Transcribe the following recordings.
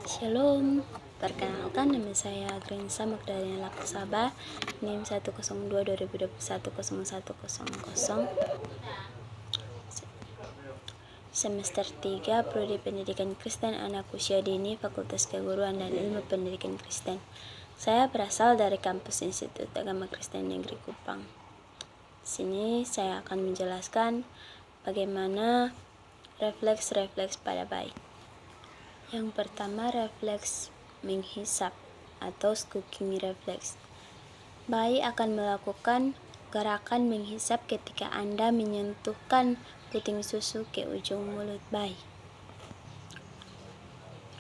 Shalom, perkenalkan nama saya Grensa Magdalena Laksaba, NIM 102-2021-0100, semester 3, Prodi Pendidikan Kristen Anak Usia Dini, Fakultas Keguruan dan Ilmu Pendidikan Kristen. Saya berasal dari kampus Institut Agama Kristen Negeri Kupang. Sini saya akan menjelaskan bagaimana refleks-refleks pada bayi. Yang pertama, refleks menghisap atau squeaking reflex. Bayi akan melakukan gerakan menghisap ketika Anda menyentuhkan puting susu ke ujung mulut bayi.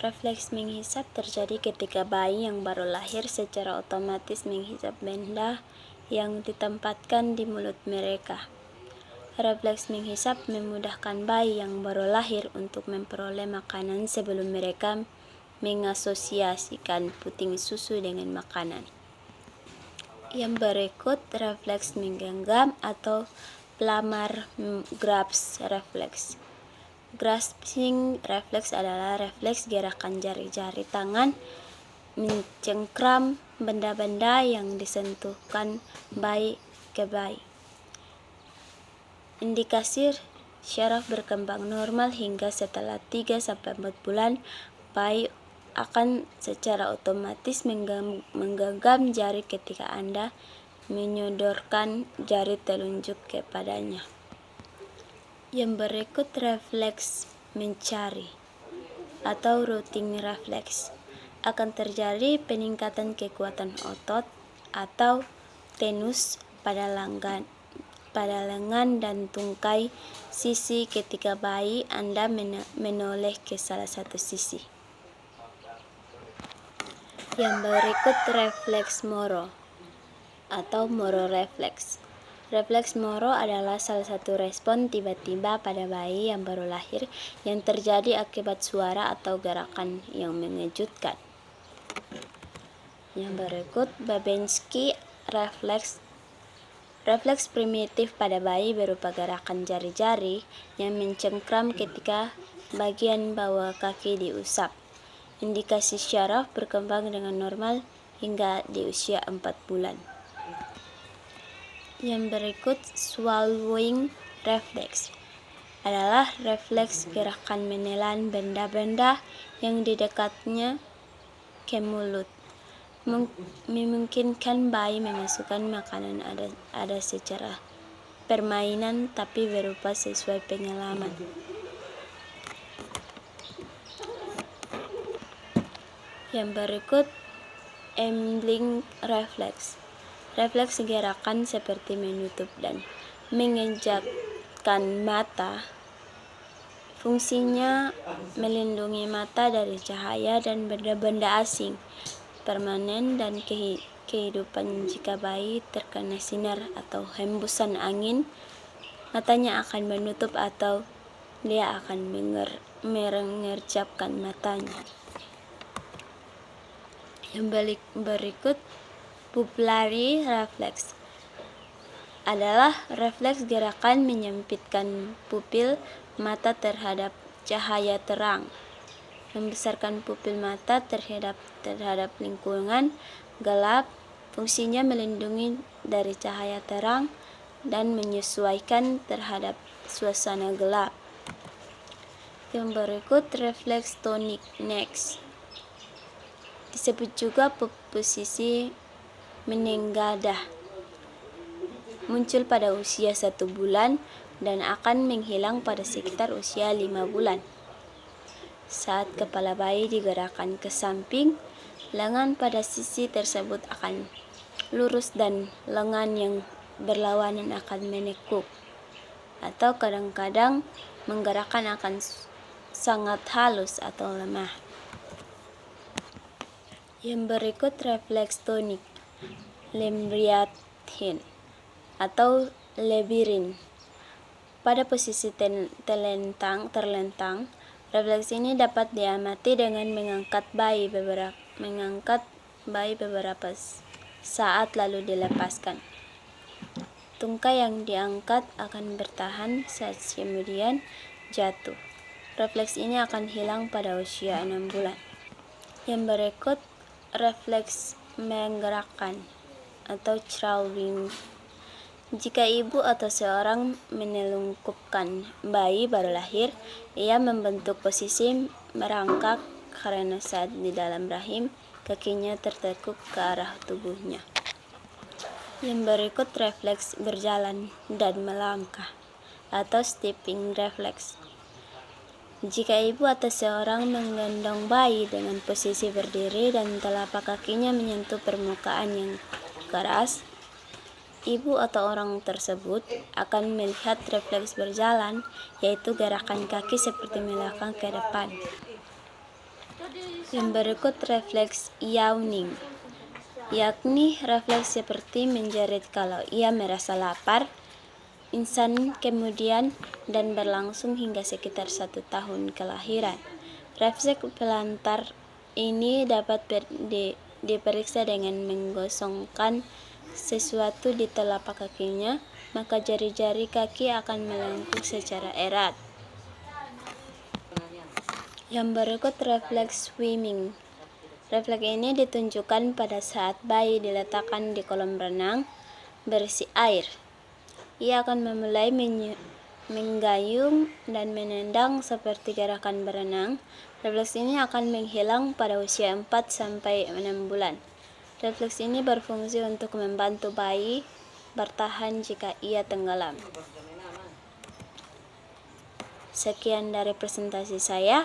Refleks menghisap terjadi ketika bayi yang baru lahir secara otomatis menghisap benda yang ditempatkan di mulut mereka. Refleks menghisap memudahkan bayi yang baru lahir untuk memperoleh makanan sebelum mereka mengasosiasikan puting susu dengan makanan. Yang berikut, refleks menggenggam atau pelamar grasp reflex. Grasping reflex adalah refleks gerakan jari-jari tangan mencengkram benda-benda yang disentuhkan bayi ke bayi. Indikasi syaraf berkembang normal hingga setelah 3-4 bulan, bayi akan secara otomatis menggenggam jari ketika Anda menyodorkan jari telunjuk kepadanya. Yang berikut, refleks mencari atau rooting reflex. Akan terjadi peningkatan kekuatan otot atau tenus pada lengan dan tungkai sisi ketika bayi Anda menoleh ke salah satu sisi. Yang berikut, refleks Moro atau Moro reflex. Refleks Moro adalah salah satu respon tiba-tiba pada bayi yang baru lahir yang terjadi akibat suara atau gerakan yang mengejutkan. Yang berikut, Babinski reflex. Refleks primitif pada bayi berupa gerakan jari-jari yang mencengkram ketika bagian bawah kaki diusap. Indikasi syaraf berkembang dengan normal hingga di usia 4 bulan. Yang berikut, swallowing reflex adalah refleks gerakan menelan benda-benda yang di dekatnya ke mulut. Memungkinkan bayi memasukkan makanan ada secara permainan tapi berupa sesuai pengalaman. Yang berikut, ambling reflex. Refleks gerakan seperti menutup dan mengejakkan mata. Fungsinya melindungi mata dari cahaya dan benda-benda asing permanen dan kehidupan. Jika bayi terkena sinar atau hembusan angin, matanya akan menutup atau dia akan mengerjapkan matanya. Yang berikut, pupillary reflex adalah refleks gerakan menyempitkan pupil mata terhadap cahaya terang, membesarkan pupil mata terhadap lingkungan gelap. Fungsinya melindungi dari cahaya terang dan menyesuaikan terhadap suasana gelap. Yang berikut, refleks tonic neck, disebut juga posisi menengadah, muncul pada usia 1 bulan dan akan menghilang pada sekitar usia 5 bulan. Saat kepala bayi digerakkan ke samping, lengan pada sisi tersebut akan lurus dan lengan yang berlawanan akan menekuk, atau kadang-kadang menggerakkan akan sangat halus atau lemah. Yang berikut, refleks tonik lembriatin atau lebirin. Pada posisi terlentang, refleks ini dapat diamati dengan mengangkat bayi beberapa saat lalu dilepaskan. Tungkai yang diangkat akan bertahan saat kemudian jatuh. Refleks ini akan hilang pada usia 6 bulan. Yang berikut refleks menggerakkan atau crawling. Jika ibu atau seorang menelungkupkan bayi baru lahir, ia membentuk posisi merangkak karena saat di dalam rahim, kakinya tertekuk ke arah tubuhnya. Yang berikut refleks berjalan dan melangkah atau stepping reflex. Jika ibu atau seorang menggendong bayi dengan posisi berdiri dan telapak kakinya menyentuh permukaan yang keras, ibu atau orang tersebut akan melihat refleks berjalan, yaitu gerakan kaki seperti melangkah ke depan. Yang berikut refleks yawning, yakni refleks seperti menjerit kalau ia merasa lapar, instan kemudian dan berlangsung hingga sekitar 1 tahun kelahiran. Refleks pelantar ini dapat diperiksa dengan menggosongkan sesuatu di telapak kakinya, maka jari-jari kaki akan melengkung secara erat. Yang berikut refleks swimming. Refleks ini ditunjukkan pada saat bayi diletakkan di kolam renang berisi air. Ia akan memulai menggayung dan menendang seperti gerakan berenang. Refleks ini akan menghilang pada usia 4-6 bulan. Refleks ini berfungsi untuk membantu bayi bertahan jika ia tenggelam. Sekian dari presentasi saya.